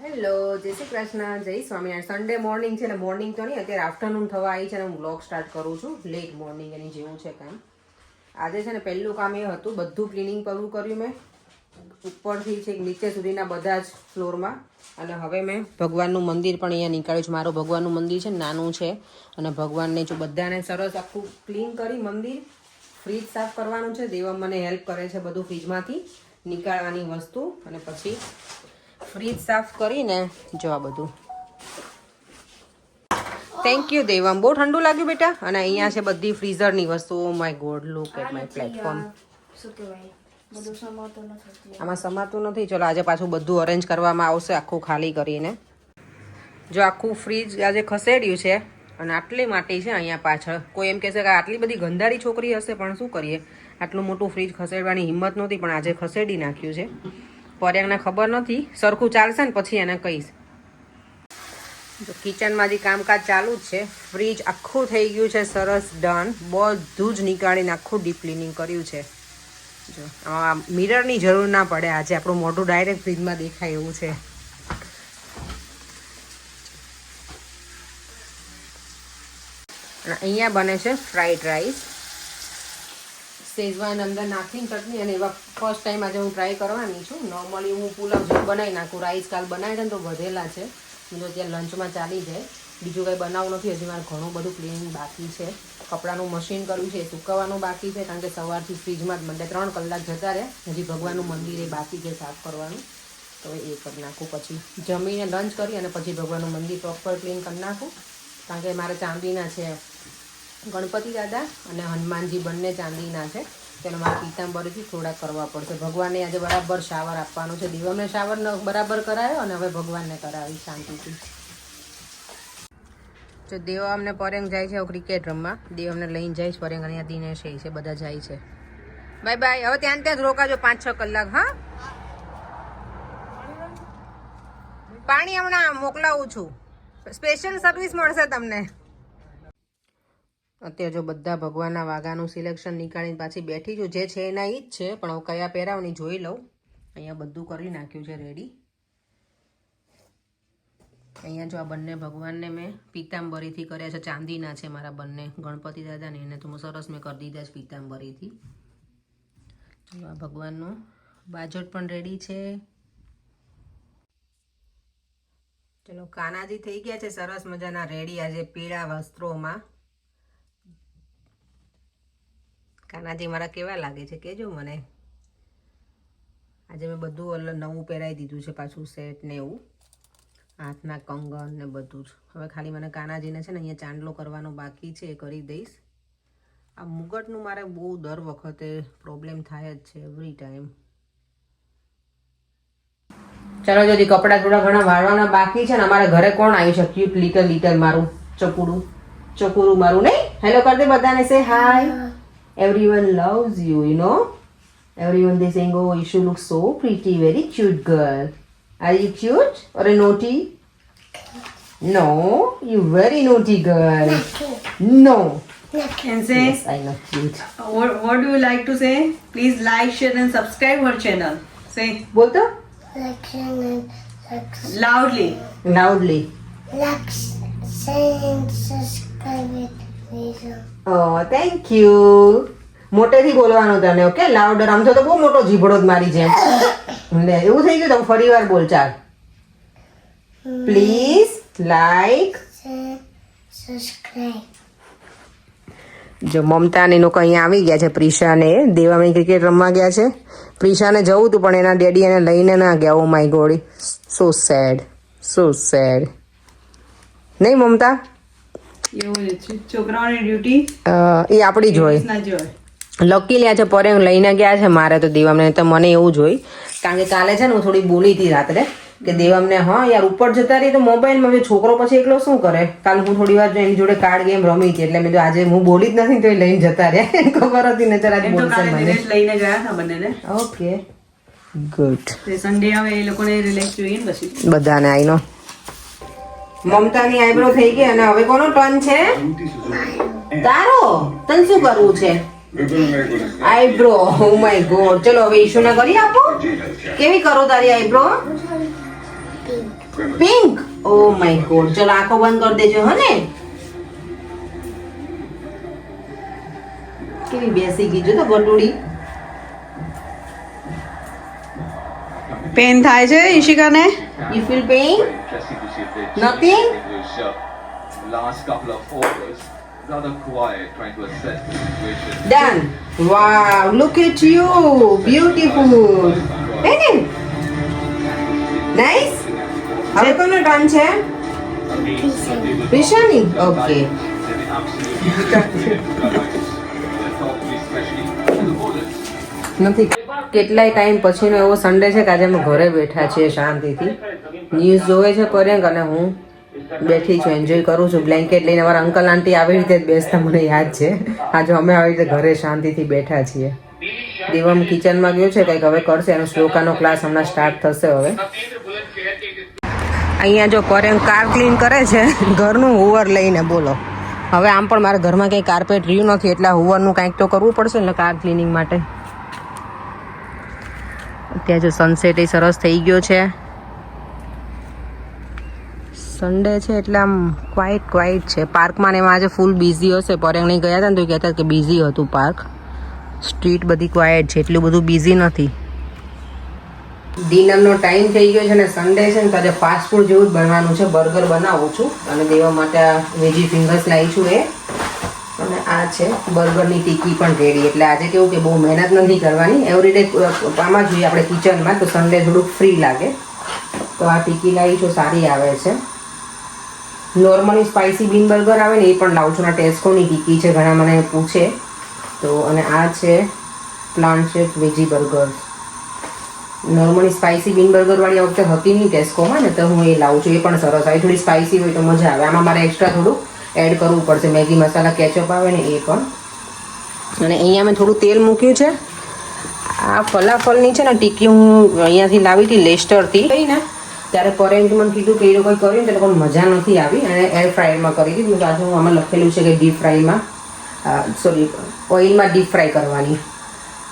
Hello, જય શ્રી કૃષ્ણ, જય Swaminarayan. Sunday morning છે ને, મોર્નિંગ તો નહીં, અત્યારે આફ્ટરનૂન થવા આવી છે ને હું બ્લોગ સ્ટાર્ટ કરું છું. લેટ મોર્નિંગ એની જેવું છે કામ. આજે છે ને પહેલું કામ એ હતું, બધું ક્લિનિંગ કરવું કર્યું મેં ઉપરથી છે નીચે સુધીના બધા જ ફ્લોરમાં. અને હવે મેં ભગવાનનું મંદિર પણ અહીંયા નીકાળ્યું છે. મારું ભગવાનનું મંદિર છે નાનું છે અને ભગવાનને જો બધાને સરસ આખું ક્લીન કરી મંદિર. ફ્રીજ સાફ કરવાનું છે, દેવમ મને હેલ્પ કરે છે બધું ફ્રીજમાંથી નીકાળવાની વસ્તુ. અને પછી ફ્રીજ સાફ કરીને જો આ બધું. થેન્ક યુ દેવમ, બહુ ઠંડુ લાગ્યું બેટા. અને અહીંયા છે બધી ફ્રીઝરની વસ્તુ. Oh my god, look at my platform. આમાં સમાતું નથી. ચલો આજે પાછું બધું અરેન્જ કરવામાં આવશે, આખું ખાલી કરીને. જો આખું ફ્રીજ આજે ખસેડ્યું છે અને આટલી માટી છે અહીંયા પાછળ. કોઈ એમ કહેશે કે આટલી બધી ગંધારી છોકરી હશે, પણ શું કરીએ, આટલું મોટું ફ્રીજ ખસેડવાની હિંમત નહોતી, પણ આજે ખસેડી નાખ્યું છે. પર્યાંગને ખબર નથી, સરખું ચાલશે ને પછી એને કહીશ. જો કિચનમાં જે કામકાજ ચાલુ જ છે. ફ્રીજ આખું થઈ ગયું છે સરસ ડન. બધું જ નીકાળીને આખું ડીપ ક્લિનિંગ કર્યું છે. જો આમાં મિરરની જરૂર ના પડે. આજે આપણું મોઢું ડાયરેક્ટ ફ્રીજમાં દેખાય એવું છે. અને અહીંયા બને છે ફ્રાઈડ રાઈસ. શેઝવાન અંદર નાખીને ચટણી. અને એવા ફર્સ્ટ ટાઈમ આજે હું ટ્રાય કરવાની છું. નોર્મલી હું પુલાવ જેવું બનાવી નાખું. રાઈસ કાલ બનાવી દે ને તો વધેલા છે, જો ત્યાં લંચમાં ચાલી જાય. બીજું કંઈ બનાવવું નથી. હજી મારે ઘણું બધું ક્લિનિંગ બાકી છે. કપડાનું મશીન કર્યું છે, સુકવવાનું બાકી છે, કારણ કે સવારથી ફ્રીજમાં જ 3 કલાક જતા રહે. હજી ભગવાનનું મંદિર એ બાકી છે સાફ કરવાનું, તો એ કરી નાખું. પછી જમીને લંચ કરી અને પછી ભગવાનનું મંદિર પ્રોપર ક્લીન કરી નાખું. કારણ કે મારે ચાંદીના છે ગણપતિ દાદા અને હનુમાનજી, બંને ચાંદીના છે. તેનો મારે પીતાંબરીથી થોડા કરવા પડશે. ભગવાનને આજે બરાબર શાવર આપવાનું છે. દિવમને શાવર બરાબર કરાયો અને હવે ભગવાનને કરાવી શાંતિથી. જો દેવ અમને પરેંગ જાય છે ક્રિકેટ રમવા. દેવ અમને લઈને જાય છે પરેંગ. અહીંયા દિનેશ છે, બધા જાય છે. Bye bye. હવે ત્યાં જ રોકાજો 5-6 કલાક. હા, પાણી હમણાં મોકલાવું છું. સ્પેશિયલ સર્વિસ મળશે તમને. અત્યારે જો બધા ભગવાનના વાઘાનું સિલેક્શન નીકાળીને પાછી બેઠી છું. જે છે એના ઈ જ છે, પણ હું કયા પહેરાવની જોઈ લઉં. અહીંયા બધું કરી નાખ્યું છે રેડી. અહીંયા જો આ બંને ભગવાનને મેં પીતાંબરીથી કર્યા છે. ચાંદીના છે મારા બંને ગણપતિ દાદા ને. એને તો સરસ મેં કરી દીધા છે પીતાંબરીથી. જો આ ભગવાનનું બાજટ પણ રેડી છે. ચલો, કાનાજી થઈ ગયા છે સરસ મજાના રેડી આજે પીળા વસ્ત્રોમાં. કાનાજી મારા કેવા લાગે છે કેજો મને. આજે મેં બધું નવું પહેરાવી દીધું છે પાછું, સેટ ને એવું, હાથના કંગન ને બધું જ. હવે ખાલી મને કાનાજીને છે ને અહીંયા ચાંદલો કરવાનો બાકી છે, એ કરી દઈશ. આ મુગટનું મારે બહુ દર વખતે પ્રોબ્લેમ થાય જ છે એવરી ટાઈમ. ચાલો જોજી, કપડાં થોડા ઘણા વાળવાના બાકી છે ને. અમારે ઘરે કોણ આવ્યું છે? ક્યુટ લિટલ મારું ચકુરું મારું. નહીં, હેલો કર દે બધાને, સે હાય. Everyone loves you, you know. Everyone they saying, oh, Ishu looks so pretty, very cute girl. Are you cute or a naughty? No, you very naughty girl. No. And say, Yes, I know cute. what do you like to say? Please like, share and subscribe our channel. Say बोल तो Like and loudly. loudly. like, share and subscribe it. Please. Oh, thank you. મોટેથી બોલવાનું તને, okay? Louder. આમ તો બહુ મોટો જીભડો જ મારી જેમ. લે, એવું થઈ ગયું. તમે ફરી વાર બોલ. ચાલ. Please like, Share, subscribe. જો મમતા ને લોકો અહીંયા આવી ગયા છે. પ્રિશાને દેવામી ક્રિકેટ રમવા ગયા છે. પ્રિશાને જવું હતું પણ એના ડેડી એને લઈને ના ગયા. Oh my god, so sad, so sad. નહીં મમતા? એવું જ છે છોકરાઓની ડ્યુટી એ આપણી જ હોય. ના જોય. લકી લ્યા છે પરેંગ લઈને ગયા છે. મારે તો દેવામને તો મને એવું જ હોય. કારણ કે કાલે છે ને હું થોડી બોલી હતી રાત્રે કે દેવામને, હા યાર ઉપર જતા રહી તો મોબાઈલમાં છોકરો પછી એકલો શું કરે. કાલે હું થોડી વાર એની જોડે કાર્ડ ગેમ રમી હતી, એટલે મેં તો આજે હું બોલી જ નથી તો એ લઈને જતા રહ્યા. ખબર હતી ને ત્યારે બોલશે મને. લઈને ગયા હતા બંનેને. Okay, good. સન્ડે આવે એ લોકોને રિલેક્સ જોઈએ ને પછી બધાને આઈનો. મમતાની આઈબ્રો થઈ ગઈ અને હવે કોનો ટર્ન છે? તારો. તને શું કરવું છે? આઈબ્રો. O my God. ચલો હવે ઈશુને કરી આપો. કેવી કરો તારી eyebrow? pink. Pink O my God ચલો આંખો બંધ કરી દેજો હો ને કેવી બેસી ગઈ જો તો ગટુડી પેન થાય છે ઈશિકાને? You feel pain Interesting to see if they Nothing? English last couple of overs. Rather quiet, trying to assess the situation. Done wow look at you beautiful hey nice હવે કોનો ટર્ન છે રિશાની okay નથી કેટલાય time પછીનો એવો Sunday છે કે આજે અમે ઘરે બેઠા છીએ શાંતિથી ન્યૂઝ જોવે છે પર્યંક અને હું બેઠી છું એન્જોય કરું છું બ્લેન્કેટ લઈને અમારા અંકલ આંટી આવી રીતે જ બેસતા મને યાદ છે આજે અમે આવી રીતે ઘરે શાંતિથી બેઠા છીએ દેવમ કિચનમાં ગયો છે કંઈક હવે કરશે એનો શ્લોકાનો ક્લાસ હમણાં સ્ટાર્ટ થશે હવે અહીંયા જો પર્યંક કાર ક્લીન કરે છે ઘરનું હુવર લઈને બોલો હવે આમ પણ મારા ઘરમાં કંઈ કાર્પેટ રહ્યું નથી એટલે હુવરનું કાંઈક તો કરવું પડશે ને કાર ક્લિનિંગ માટે ત્યાં જો સનસેટ એ સરસ થઈ ગયો છે સન્ડે છે એટલે આમ ક્વાઇટ છે પાર્કમાં ને એમાં આજે ફૂલ બિઝી હશે પર્યંક નહીં ગયા હતા ને તો એ કહેતા કે બિઝી હતું પાર્ક સ્ટ્રીટ બધી ક્વાઇટ છે એટલું બધું બિઝી નથી ડિનરનો ટાઈમ થઈ ગયો છે ને સન્ડે છે ને તો આજે ફાસ્ટ ફૂડ જેવું જ બનવાનું છે બર્ગર બનાવું છું અને દેવા માટે આ વેજી ફિંગર્સ લાવી છું એ અને આ છે બર્ગરની ટીકી પણ રેડી એટલે આજે કેવું કે બહુ મહેનત નથી કરવાની એવરીડે આમાં જોઈએ આપણે કિચનમાં તો સન્ડે થોડુંક ફ્રી લાગે તો આ ટીકી લાવી છું સારી આવે છે નોર્મલી સ્પાઇસી બીન બર્ગર આવે ને એ પણ લાવું છું આ ટેસ્કોની ટીકી છે ઘણા મને પૂછે તો અને આ છે plant shape veggie burger normally spicy bean બર્ગરવાળી આ વખતે હતી નહીં ટેસ્કોમાં ને તો હું એ લાવું છું એ પણ સરસ આવે થોડી સ્પાઇસી હોય તો મજા આવે આમાં મારે એક્સ્ટ્રા થોડું એડ કરવું પડશે મેગી મસાલા કેચઅપ આવે ને એ પણ અને અહીંયા મેં થોડું તેલ મૂક્યું છે આ ફલાફલની છે ને ટીકી હું અહીંયાથી લાવી હતી લેસ્ટરથી કઈ ને ત્યારે પરેન્જ મને કીધું કે એ લોકોએ કર્યું ને તો લોકોને મજા નથી આવી અને એર ફ્રાયરમાં કરી હતી તો આજે હું આમાં લખેલું છે કે ડીપ ફ્રાયમાં સોરી ઓઇલમાં ડીપ ફ્રાય કરવાની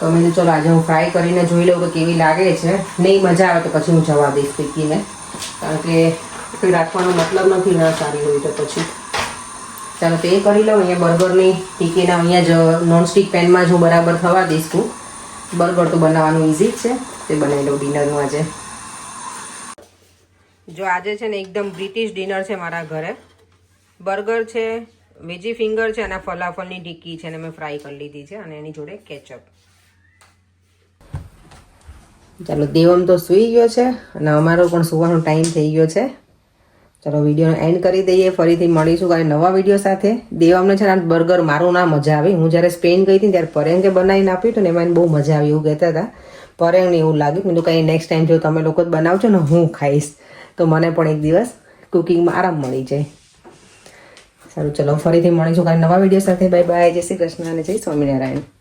તો મેં ચલો આજે હું ફ્રાય કરીને જોઈ લઉં કે કેવી લાગે છે નહીં મજા આવે તો પછી હું જવા દઈશ ટીકીને કારણ કે કંઈ રાખવાનો મતલબ નથી ના સારી હોય તો પછી ચાલો તો એ કરી લઉં અહીંયા બર્ગરની ટીકીના અહીંયા જ નોનસ્ટિક પેનમાં જ હું બરાબર થવા દઈશ હું બર્ગર તો બનાવવાનું ઇઝી જ છે તે બનાવી લઉં ડિનરનું આજે જો આજે છે ને એકદમ બ્રિટિશ ડિનર છે મારા ઘરે બર્ગર છે વેજી ફિંગર છે અને ફલાફલની ટીકી છે અને મેં ફ્રાય કરી લીધી છે અને એની જોડે કેચઅપ ચાલો દેવમ તો સૂઈ ગયો છે અને અમારો પણ સુવાનો ટાઈમ થઈ ગયો છે ચાલો વિડીયોનો એન્ડ કરી દઈએ ફરીથી મળીશું કાંઈ નવા વિડીયો સાથે દેવમને છે ને બર્ગર મારું ના મજા આવી હું જ્યારે સ્પેન ગઈ હતી ત્યારે પરેંગે બનાવીને આપ્યું હતું ને એમાં બહુ મજા આવી એવું કહેતા હતા પરેંગને એવું લાગ્યું મેં તો કંઈ નેક્સ્ટ ટાઈમ જો તમે લોકો જ બનાવજો ને હું ખાઈશ તો મને પણ એક દિવસ કુકિંગમાં આરામ મળી જાય સારું ચલો ફરીથી મળીશું કાંઈ નવા વિડીયો સાથે બાય બાય જય શ્રી કૃષ્ણ અને જય સ્વામિનારાયણ